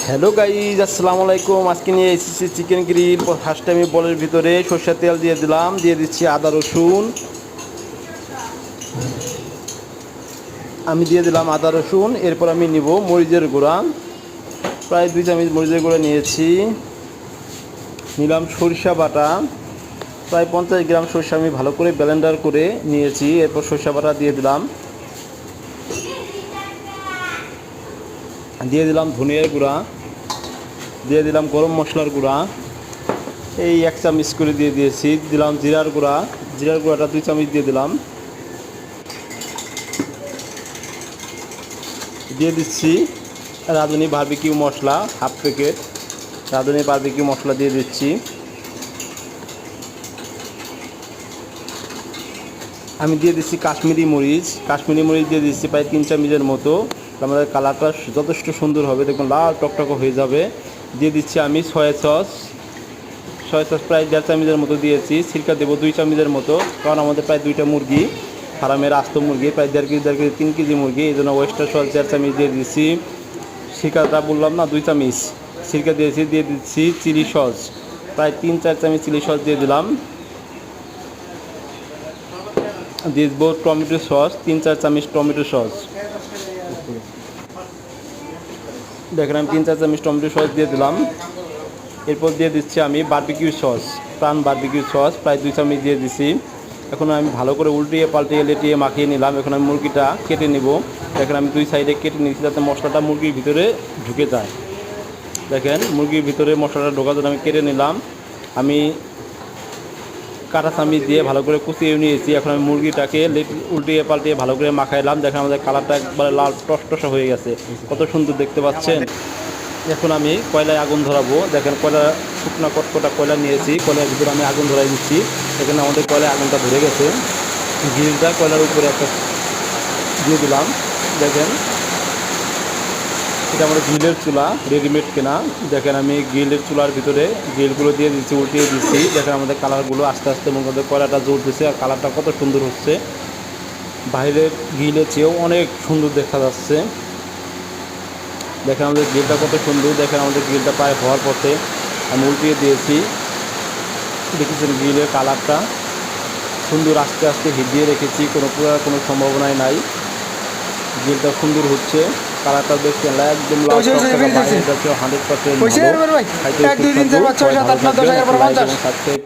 Hello guys, আসসালামু আলাইকুম। আজকে নিয়ে এসেছি চিকেন গ্রিল। ফার্স্ট টাইমে বলের ভিতরে সরষের তেল দিয়ে দিলাম, দিয়ে দিচ্ছি আদা রসুন। দিয়ে দিলাম আদা রসুন। এরপর আমি নিব মরিচের গুঁড়া, প্রায় 2 চামচ মরিচের গুঁড়া নিয়েছি। নিলাম সরিষা বাটা, প্রায় 50 গ্রাম সরিষা আমি ভালো করে ব্লেন্ডার করে নিয়েছি। এরপর সরিষা বাটা দিয়ে দিলাম। দিয়ে দিলাম ধনিয়ার গুঁড়া, দিয়ে দিলাম গরম মশলার গুঁড়া, এই 1 চামচ করে দিয়ে দিয়েছি। দিলাম জিরার গুঁড়া, জিরার গুঁড়াটা 2 চামচ দিয়ে দিলাম। দিয়ে দিচ্ছি রাঁধুনি বারবিকিউ মশলা, হাফ প্যাকেট রাঁধুনি বারবিকিউ মশলা দিয়ে দিচ্ছি। আমি দিয়ে দিচ্ছি কাশ্মীরি মরিচ, দিয়ে দিচ্ছি প্রায় 3 চামচের মতো। আমাদের কালারটা যথেষ্ট সুন্দর হবে, দেখুন লাল টকটক হয়ে যাবে। দিয়ে দিচ্ছি আমি সয়া সস প্রায় 1.5 চামচের মতো দিয়েছি। সিরকা দেবো 2 চামচের মতো, কারণ আমাদের প্রায় 2টা মুরগি, ফার্মের আস্ত মুরগি, প্রায় 1.5 কেজি 3 কেজি মুরগি, এই জন্য ওয়েস্টার সস 1.5 চামচ দিয়ে দিচ্ছি। সিরকাটা বললাম না, 2 চামচ সিরকা দিয়েছি। দিয়ে দিচ্ছি চিলি সস, প্রায় 3-4 চামচ চিলি সস দিয়ে দিলাম। দিয়ে দেবো টমেটো সস, 3-4 চামচ টমেটো সস। দেখেন আমি 3-4 চামচ টমেটো সস দিয়ে দিলাম। এরপর দিয়ে দিচ্ছি আমি বারবিকিউ সস, প্রাণ বারবিকিউ সস, প্রায় 2 চামচ দিয়ে দিচ্ছি। এখন আমি ভালো করে উল্টিয়ে পাল্টিয়ে লেটিয়ে মাখিয়ে নিলাম। এখন আমি মুরগিটা কেটে নেব। দেখেন আমি 2 সাইডে কেটে নিচ্ছি, যাতে মশলাটা মুরগির ভিতরে ঢুকে যায়। দেখেন মুরগির ভিতরে মশলাটা ঢোকার জন্য আমি কেটে নিলাম। আমি কাঁটা চামচ দিয়ে ভালো করে কুচিয়ে নিয়েছি। এখন আমি মুরগিটাকে উল্টিয়ে পাল্টিয়ে ভালো করে মাখাইলাম। দেখেন আমাদের কালারটা একবারে লাল টসটসা হয়ে গেছে, কত সুন্দর দেখতে পাচ্ছেন। এখন আমি কয়লায় আগুন ধরাবো। দেখেন কয়লা, শুকনো কটকটা কয়লা নিয়েছি, কয়লার ভিতরে আমি আগুন ধরাই দিচ্ছি। এখানে আমাদের কয়লায় আগুনটা ধরে গেছে। গ্রিলটা কয়লার উপরে একটা দিয়ে দিলাম। দেখেন এটা আমাদের গ্রিলের চুলা, রেডিমেড কেনা। দেখেন আমি গ্রিলের চুলার ভিতরে গ্রিলগুলো দিয়ে দিচ্ছি, উল্টিয়ে দিচ্ছি। দেখেন আমাদের কালারগুলো আস্তে আস্তে মধ্যে কয়লাটা জ্বলতেছে, আর কালারটা কত সুন্দর হচ্ছে, বাইরের গ্রিলের চেয়েও অনেক সুন্দর দেখা যাচ্ছে। দেখেন আমাদের গ্রিলটা কত সুন্দর। দেখেন আমাদের গ্রিলটা প্রায় হওয়ার পথে, আমি উল্টিয়ে দিয়েছি। দেখেছেন গ্রিলের কালারটা সুন্দর, আস্তে আস্তে হিট দিয়ে রেখেছি, কোনো সম্ভাবনাই নাই। গ্রিলটা সুন্দর হচ্ছে, কালারটা দেখছেন একদম লাল টকটকে, 100% ভালো, খাইতে সুস্বাদু। সাবস্ক্রাইব